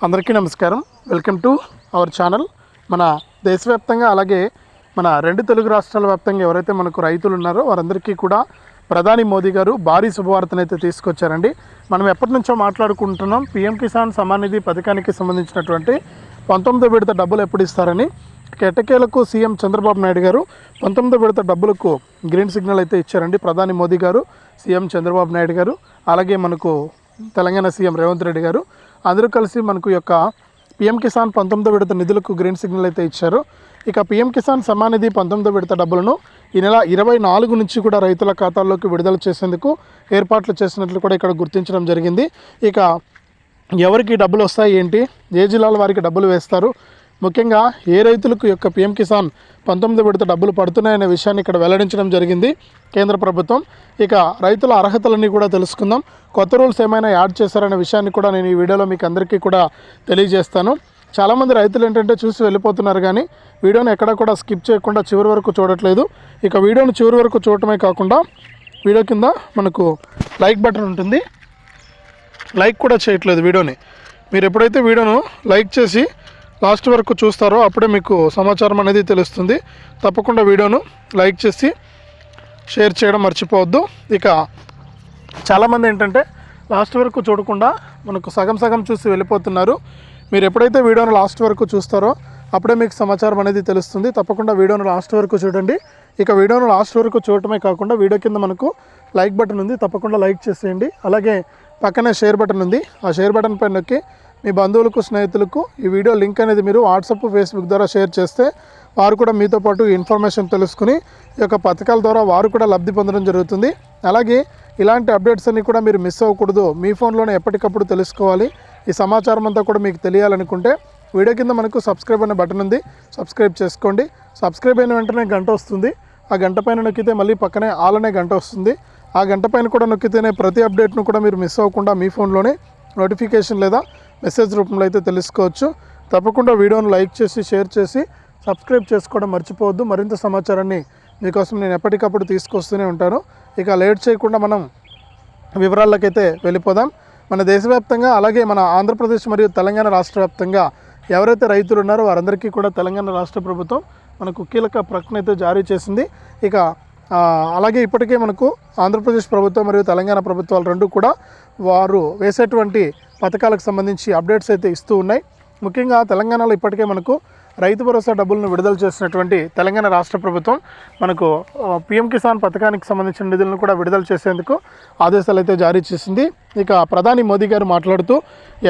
అందరికీ నమస్కారం. Welcome to our channel. మన దేశవ్యాప్తంగా అలాగే మన రెండు తెలుగు రాష్ట్రాల వ్యాప్తంగా ఎవరైతే మనకు రైతులు ఉన్నారో వారందరికీ కూడా ప్రధాని మోదీ గారు భారీ శుభవార్తను అయితే తీసుకొచ్చారండి. మనం ఎప్పటి నుంచో మాట్లాడుకుంటున్నాం పీఎం కిసాన్ సమ్మాన్ నిధి పథకానికి సంబంధించినటువంటి 19వ విడత డబ్బులు ఎప్పుడు ఇస్తారని. ఎట్టకేలకు సీఎం చంద్రబాబు నాయుడు గారు 19వ విడత డబ్బులకు గ్రీన్ సిగ్నల్ అయితే ఇచ్చారండి. ప్రధాని మోదీ గారు, సీఎం చంద్రబాబు నాయుడు గారు, అలాగే మనకు తెలంగాణ సీఎం రేవంత్ రెడ్డి గారు అందరూ కలిసి మనకు యొక్క పీఎం కిసాన్ 19వ విడత నిధులకు గ్రీన్ సిగ్నల్ అయితే ఇచ్చారు. ఇక పీఎం కిసాన్ సమ్మాన్ నిధి 19వ విడత డబ్బులను ఈ నెల 24 నుంచి కూడా రైతుల ఖాతాల్లోకి విడుదల చేసేందుకు ఏర్పాట్లు చేసినట్లు కూడా ఇక్కడ గుర్తించడం జరిగింది. ఇక ఎవరికి డబ్బులు వస్తాయి ఏంటి, ఏ జిల్లాల వారికి డబ్బులు వేస్తారు, ముఖ్యంగా ఏ రైతులకు యొక్క పీఎం కిసాన్ 19వ విడత డబ్బులు పడుతున్నాయనే విషయాన్ని ఇక్కడ వెల్లడించడం జరిగింది కేంద్ర ప్రభుత్వం. ఇక రైతుల అర్హతలన్నీ కూడా తెలుసుకుందాం. కొత్త రూల్స్ ఏమైనా యాడ్ చేశారనే విషయాన్ని కూడా నేను ఈ వీడియోలో మీకు అందరికీ కూడా తెలియజేస్తాను. చాలామంది రైతులు ఏంటంటే చూసి వెళ్ళిపోతున్నారు, కానీ వీడియోని ఎక్కడ కూడా స్కిప్ చేయకుండా చివరి వరకు చూడట్లేదు. ఇక వీడియోని చివరి వరకు చూడటమే కాకుండా వీడియో కింద మనకు లైక్ బటన్ ఉంటుంది, లైక్ కూడా చేయట్లేదు వీడియోని. మీరు ఎప్పుడైతే వీడియోను లైక్ చేసి లాస్ట్ వరకు చూస్తారో అప్పుడే మీకు సమాచారం అనేది తెలుస్తుంది. తప్పకుండా వీడియోను లైక్ చేసి షేర్ చేయడం మర్చిపోవద్దు. ఇక చాలామంది ఏంటంటే లాస్ట్ వరకు చూడకుండా మనకు సగం సగం చూసి వెళ్ళిపోతున్నారు. మీరు ఎప్పుడైతే వీడియోను లాస్ట్ వరకు చూస్తారో అప్పుడే మీకు సమాచారం అనేది తెలుస్తుంది. తప్పకుండా వీడియోను లాస్ట్ వరకు చూడండి. ఇక వీడియోను లాస్ట్ వరకు చూడటమే కాకుండా వీడియో కింద మనకు లైక్ బటన్ ఉంది, తప్పకుండా లైక్ చేసేయండి. అలాగే పక్కనే షేర్ బటన్ ఉంది, ఆ షేర్ బటన్ పైన నొక్కి మీ బంధువులకు, స్నేహితులకు ఈ వీడియో లింక్ అనేది మీరు వాట్సాప్, ఫేస్బుక్ ద్వారా షేర్ చేస్తే వారు కూడా మీతో పాటు ఇన్ఫర్మేషన్ తెలుసుకుని ఈ యొక్క పథకాల ద్వారా వారు కూడా లబ్ధి పొందడం జరుగుతుంది. అలాగే ఇలాంటి అప్డేట్స్ అన్నీ కూడా మీరు మిస్ అవ్వకూడదు, మీ ఫోన్లోనే ఎప్పటికప్పుడు తెలుసుకోవాలి. ఈ సమాచారం అంతా కూడా మీకు తెలియాలనుకుంటే వీడియో కింద మనకు సబ్స్క్రైబ్ అనే బటన్ ఉంది, సబ్స్క్రైబ్ చేసుకోండి. సబ్స్క్రైబ్ అయిన వెంటనే గంట వస్తుంది, ఆ గంట పైన నొక్కితే మళ్ళీ పక్కనే ఆల్ అనే గంట వస్తుంది. ఆ గంట పైన కూడా నొక్కితేనే ప్రతి అప్డేట్ను కూడా మీరు మిస్ అవ్వకుండా మీ ఫోన్లోనే నోటిఫికేషన్ లేదా మెసేజ్ రూపంలో అయితే తెలుసుకోవచ్చు. తప్పకుండా వీడియోను లైక్ చేసి షేర్ చేసి సబ్స్క్రైబ్ చేసుకోవడం మర్చిపోవద్దు. మరింత సమాచారాన్ని మీకోసం నేను ఎప్పటికప్పుడు తీసుకొస్తూనే ఉంటాను. ఇక లేట్ చేయకుండా మనం వివరాలకైతే వెళ్ళిపోదాం. మన దేశవ్యాప్తంగా అలాగే మన ఆంధ్రప్రదేశ్ మరియు తెలంగాణ రాష్ట్ర వ్యాప్తంగా ఎవరైతే రైతులు ఉన్నారో వారందరికీ కూడా తెలంగాణ రాష్ట్ర ప్రభుత్వం మనకు కీలక ప్రకటన అయితే జారీ చేసింది. ఇక అలాగే ఇప్పటికే మనకు ఆంధ్రప్రదేశ్ ప్రభుత్వం మరియు తెలంగాణ ప్రభుత్వాలు రెండు కూడా వారు వేసేటువంటి పథకాలకు సంబంధించి అప్డేట్స్ అయితే ఇస్తూ ఉన్నాయి. ముఖ్యంగా తెలంగాణలో ఇప్పటికే మనకు రైతు భరోసా డబ్బులను విడుదల చేసినటువంటి తెలంగాణ రాష్ట్ర ప్రభుత్వం మనకు పీఎం కిసాన్ పథకానికి సంబంధించిన నిధులను కూడా విడుదల చేసేందుకు ఆదేశాలు అయితే జారీ చేసింది. ఇక ప్రధాని మోదీ గారు మాట్లాడుతూ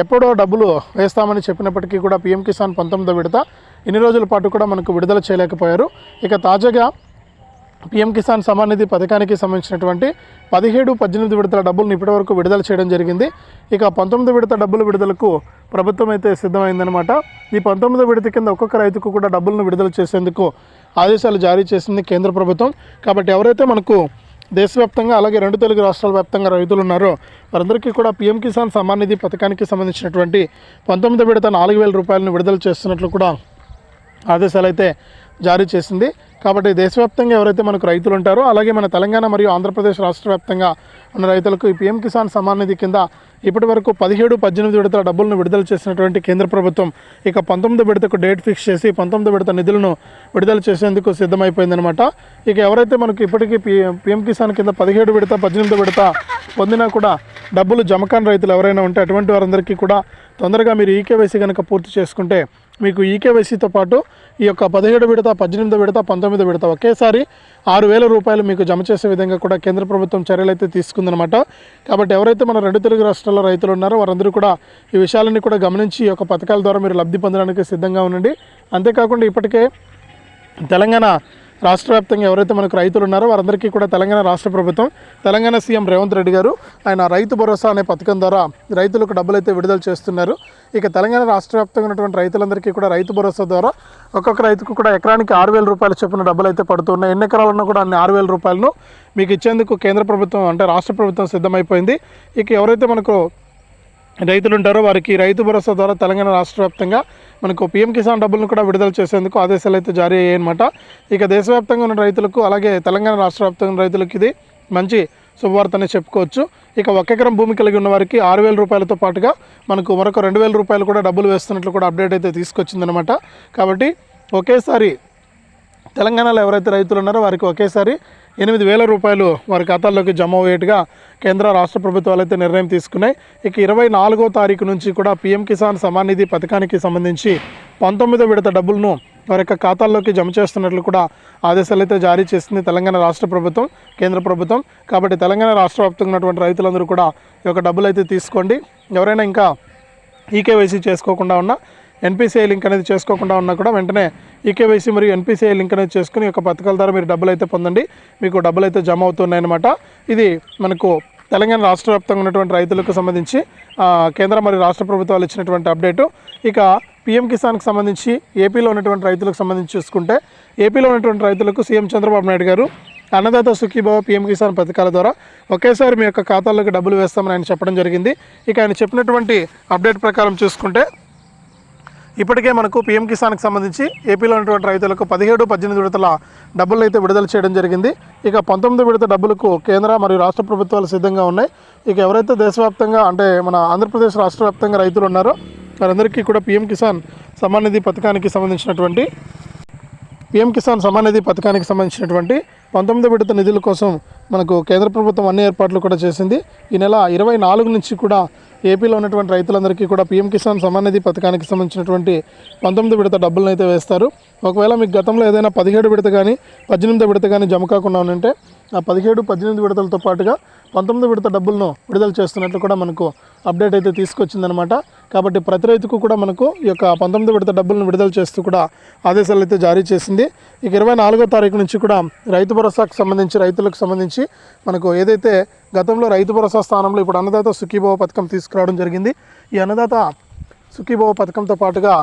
ఎప్పుడో డబ్బులు వేస్తామని చెప్పినప్పటికీ కూడా పీఎం కిసాన్ 19వ విడత ఇన్ని రోజుల పాటు కూడా మనకు విడుదల చేయలేకపోయారు. ఇక తాజాగా పీఎం కిసాన్ సమ్మాన్ నిధి పథకానికి సంబంధించినటువంటి 17, 18 విడతల డబ్బులను ఇప్పటివరకు విడుదల చేయడం జరిగింది. ఇక 19వ విడత డబ్బుల విడుదలకు ప్రభుత్వం అయితే సిద్ధమైందనమాట. ఈ 19వ విడత కింద ఒక్కొక్క రైతుకు కూడా డబ్బులను విడుదల చేసేందుకు ఆదేశాలు జారీ చేసింది కేంద్ర ప్రభుత్వం. కాబట్టి ఎవరైతే మనకు దేశవ్యాప్తంగా అలాగే రెండు తెలుగు రాష్ట్రాల వ్యాప్తంగా రైతులు ఉన్నారో వారందరికీ కూడా పీఎం కిసాన్ సమ్మాన్ నిధి పథకానికి సంబంధించినటువంటి 19వ విడత 4,000 రూపాయలను విడుదల చేస్తున్నట్లు కూడా ఆదేశాలు అయితే జారీ చేసింది. కాబట్టి దేశవ్యాప్తంగా ఎవరైతే మనకు రైతులు ఉంటారో అలాగే మన తెలంగాణ మరియు ఆంధ్రప్రదేశ్ రాష్ట్ర వ్యాప్తంగా ఉన్న రైతులకు ఈ పీఎం కిసాన్ సమ్మాన్ నిధి కింద ఇప్పటి వరకు 17, 18 విడతల డబ్బులను విడుదల చేసినటువంటి కేంద్ర ప్రభుత్వం ఇక 19వ విడతకు డేట్ ఫిక్స్ చేసి 19వ విడత నిధులను విడుదల చేసేందుకు సిద్ధమైపోయిందనమాట. ఇక ఎవరైతే మనకు ఇప్పటికీ పీఎం కిసాన్ కింద 17 విడత, 18 విడత పొందినా కూడా డబ్బులు జమకాని రైతులు ఎవరైనా ఉంటే అటువంటి వారందరికీ కూడా తొందరగా మీరు ఈకేవైసీ కనుక పూర్తి చేసుకుంటే మీకు ఈకేవైసీతో పాటు ఈ యొక్క 17 విడత, 18 విడత, 19 విడత ఒకేసారి 6,000 రూపాయలు మీకు జమ చేసే విధంగా కూడా కేంద్ర ప్రభుత్వం చర్యలు అయితే తీసుకుందనమాట. కాబట్టి ఎవరైతే మన రెండు తెలుగు రాష్ట్రాల్లో రైతులు ఉన్నారో వారందరూ కూడా ఈ విషయాలన్నీ కూడా గమనించి ఈ యొక్క పథకాల ద్వారా మీరు లబ్ధి పొందడానికి సిద్ధంగా ఉండండి. అంతేకాకుండా ఇప్పటికే తెలంగాణ రాష్ట్ర వ్యాప్తంగా ఎవరైతే మనకు రైతులు ఉన్నారో వారందరికీ కూడా తెలంగాణ రాష్ట్ర ప్రభుత్వం, తెలంగాణ సీఎం రేవంత్ రెడ్డి గారు ఆయన రైతు భరోసా అనే పథకం ద్వారా రైతులకు డబ్బులు అయితే విడుదల చేస్తున్నారు. ఇక తెలంగాణ రాష్ట్ర వ్యాప్తంగా ఉన్నటువంటి రైతులందరికీ కూడా రైతు భరోసా ద్వారా ఒక్కొక్క రైతుకు కూడా ఎకరానికి 6,000 రూపాయలు చొప్పున డబ్బులు అయితే పడుతున్నాయి. ఎన్ని ఎకరాలున్నా కూడా అన్ని 6,000 రూపాయలను మీకు ఇచ్చేందుకు కేంద్ర ప్రభుత్వం అంటే రాష్ట్ర ప్రభుత్వం సిద్ధమైపోయింది. ఇక ఎవరైతే మనకు రైతులు ఉంటారో వారికి రైతు భరోసా ద్వారా తెలంగాణ రాష్ట్ర వ్యాప్తంగా మనకు పీఎం కిసాన్ డబ్బులను కూడా విడుదల చేసేందుకు ఆదేశాలు అయితే జారీ అయ్యాయన్నమాట. ఇక దేశవ్యాప్తంగా ఉన్న రైతులకు అలాగే తెలంగాణ రాష్ట్ర వ్యాప్తంగా రైతులకు ఇది మంచి శుభవార్తనే చెప్పుకోవచ్చు. ఇక 1 ఎకరం భూమి కలిగి ఉన్న వారికి 6,000 రూపాయలతో పాటుగా మనకు మరొక 2,000 రూపాయలు కూడా డబ్బులు వేస్తున్నట్లు కూడా అప్డేట్ అయితే తీసుకొచ్చిందనమాట. కాబట్టి ఒకేసారి తెలంగాణలో ఎవరైతే రైతులు ఉన్నారో వారికి ఒకేసారి 8,000 రూపాయలు వారి ఖాతాల్లోకి జమ అయ్యేట్టుగా కేంద్ర రాష్ట్ర ప్రభుత్వాలు అయితే నిర్ణయం తీసుకున్నాయి. ఇక 24వ తారీఖు నుంచి కూడా పీఎం కిసాన్ సమ్మాన్ నిధి పథకానికి సంబంధించి 19వ విడత డబ్బులను వారి యొక్క ఖాతాల్లోకి జమ చేస్తున్నట్లు కూడా ఆదేశాలు అయితే జారీ చేసింది తెలంగాణ రాష్ట్ర ప్రభుత్వం, కేంద్ర ప్రభుత్వం. కాబట్టి తెలంగాణ రాష్ట్ర వ్యాప్తంగా ఉన్నటువంటి రైతులందరూ కూడా ఈ యొక్క డబ్బులు అయితే తీసుకోండి. ఎవరైనా ఇంకా ఈకేవైసీ చేసుకోకుండా ఉన్నా, ఎన్పిసిఐ లింక్ అనేది చేసుకోకుండా ఉన్నా కూడా వెంటనే ఈకేవైసీ మరియు ఎన్పిసిఐ లింక్ అనేది చేసుకుని ఒక పథకాల ద్వారా మీరు డబ్బులు అయితే పొందండి. మీకు డబ్బులు అయితే జమ అవుతున్నాయన్నమాట. ఇది మనకు తెలంగాణ రాష్ట్ర వ్యాప్తంగా ఉన్నటువంటి రైతులకు సంబంధించి కేంద్ర మరియు రాష్ట్ర ప్రభుత్వాలు ఇచ్చినటువంటి అప్డేటు. ఇక పీఎం కిసాన్కి సంబంధించి ఏపీలో ఉన్నటువంటి రైతులకు సంబంధించి చూసుకుంటే, ఏపీలో ఉన్నటువంటి రైతులకు సీఎం చంద్రబాబు నాయుడు గారు అన్నదాత సుఖీభవ పీఎం కిసాన్ పథకాల ద్వారా ఒకేసారి మీ యొక్క ఖాతాల్లోకి డబ్బులు వేస్తామని ఆయన చెప్పడం జరిగింది. ఇక ఆయన చెప్పినటువంటి అప్డేట్ ప్రకారం చూసుకుంటే ఇప్పటికే మనకు పీఎం కిసాన్కి సంబంధించి ఏపీలో ఉన్నటువంటి రైతులకు 17, 18 విడతల డబ్బులు అయితే విడుదల చేయడం జరిగింది. ఇక 19 విడత డబ్బులకు కేంద్ర మరియు రాష్ట్ర ప్రభుత్వాలు సిద్ధంగా ఉన్నాయి. ఇక ఎవరైతే దేశవ్యాప్తంగా అంటే మన ఆంధ్రప్రదేశ్ రాష్ట్ర వ్యాప్తంగా రైతులు ఉన్నారో వారందరికీ కూడా పీఎం కిసాన్ సమ్మాన్ నిధి పథకానికి సంబంధించినటువంటి 19వ విడత నిధుల కోసం మనకు కేంద్ర ప్రభుత్వం అన్ని ఏర్పాట్లు కూడా చేసింది. ఈ నెల 24 నుంచి కూడా ఏపీలో ఉన్నటువంటి రైతులందరికీ కూడా పీఎం కిసాన్ సమ్మాన్ నిధి పథకానికి సంబంధించినటువంటి 19వ విడత డబ్బులను అయితే వేస్తారు. ఒకవేళ మీకు గతంలో ఏదైనా 17 విడత కానీ 18వ విడత కానీ జమ కాకుండా ఉంటే ఆ 17, 18 విడతలతో పాటుగా 19వ విడత డబ్బులను విడుదల చేస్తున్నట్లు కూడా మనకు అప్డేట్ అయితే తీసుకొచ్చిందనమాట. కాబట్టి ప్రతి రైతుకు కూడా మనకు ఈ యొక్క 19వ విడత డబ్బులను విడుదల చేస్తూ కూడా ఆదేశాలు అయితే జారీ చేసింది. ఇక 24వ తారీఖు నుంచి కూడా రైతు భరోసాకు సంబంధించి రైతులకు సంబంధించి మనకు ఏదైతే గతంలో రైతు భరోసా స్థానంలో ఇప్పుడు అన్నదాత సుఖీభవ పథకం తీసుకురావడం జరిగింది. ఈ అన్నదాత సుఖీభవ పథకంతో పాటుగా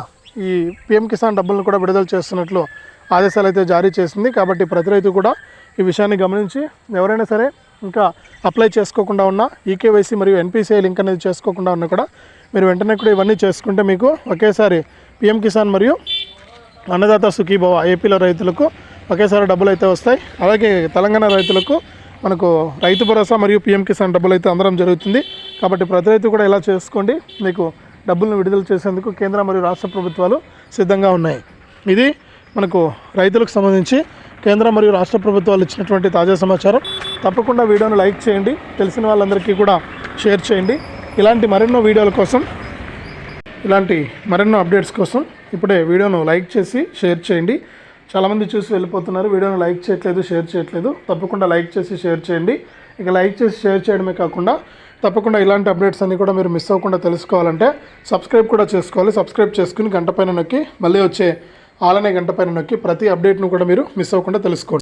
ఈ పీఎం కిసాన్ డబ్బులను కూడా విడుదల చేస్తున్నట్లు ఆదేశాలు అయితే జారీ చేసింది. కాబట్టి ప్రతి రైతు కూడా ఈ విషయాన్ని గమనించి ఎవరైనా సరే ఇంకా అప్లై చేసుకోకుండా ఉన్నా, ఈకేవైసీ మరియు ఎన్పిసిఐ లింక్ అనేది చేసుకోకుండా ఉన్నా కూడా మీరు వెంటనే కూడా ఇవన్నీ చేసుకుంటే మీకు ఒకేసారి పీఎం కిసాన్ మరియు అన్నదాత సుఖీభవ ఏపీలో రైతులకు ఒకేసారి డబ్బులు అయితే వస్తాయి. అలాగే తెలంగాణ రైతులకు మనకు రైతు భరోసా మరియు పీఎం కిసాన్ డబ్బులు అయితే అందడం జరుగుతుంది. కాబట్టి ప్రతి రైతు కూడా ఇలా చేసుకోండి. మీకు డబ్బులను విడుదల చేసేందుకు కేంద్ర మరియు రాష్ట్ర ప్రభుత్వాలు సిద్ధంగా ఉన్నాయి. ఇది మనకు రైతులకు సంబంధించి కేంద్ర మరియు రాష్ట్ర ప్రభుత్వాలు ఇచ్చినటువంటి తాజా సమాచారం. తప్పకుండా వీడియోను లైక్ చేయండి, తెలిసిన వాళ్ళందరికీ కూడా షేర్ చేయండి. ఇలాంటి మరెన్నో వీడియోల కోసం, ఇలాంటి మరెన్నో అప్డేట్స్ కోసం ఇప్పుడే వీడియోను లైక్ చేసి షేర్ చేయండి. చాలామంది చూసి వెళ్ళిపోతున్నారు, వీడియోను లైక్ చేయట్లేదు, షేర్ చేయట్లేదు. తప్పకుండా లైక్ చేసి షేర్ చేయండి. ఇక లైక్ చేసి షేర్ చేయడమే కాకుండా తప్పకుండా ఇలాంటి అప్డేట్స్ అన్నీ కూడా మీరు మిస్ అవ్వకుండా తెలుసుకోవాలంటే సబ్స్క్రైబ్ కూడా చేసుకోవాలి. సబ్స్క్రైబ్ చేసుకుని గంట పైన నొక్కి మళ్ళీ వచ్చే ఆలనే గంట పైన నొక్కి ప్రతి అప్డేట్ను కూడా మీరు మిస్ అవ్వకుండా తెలుసుకోండి.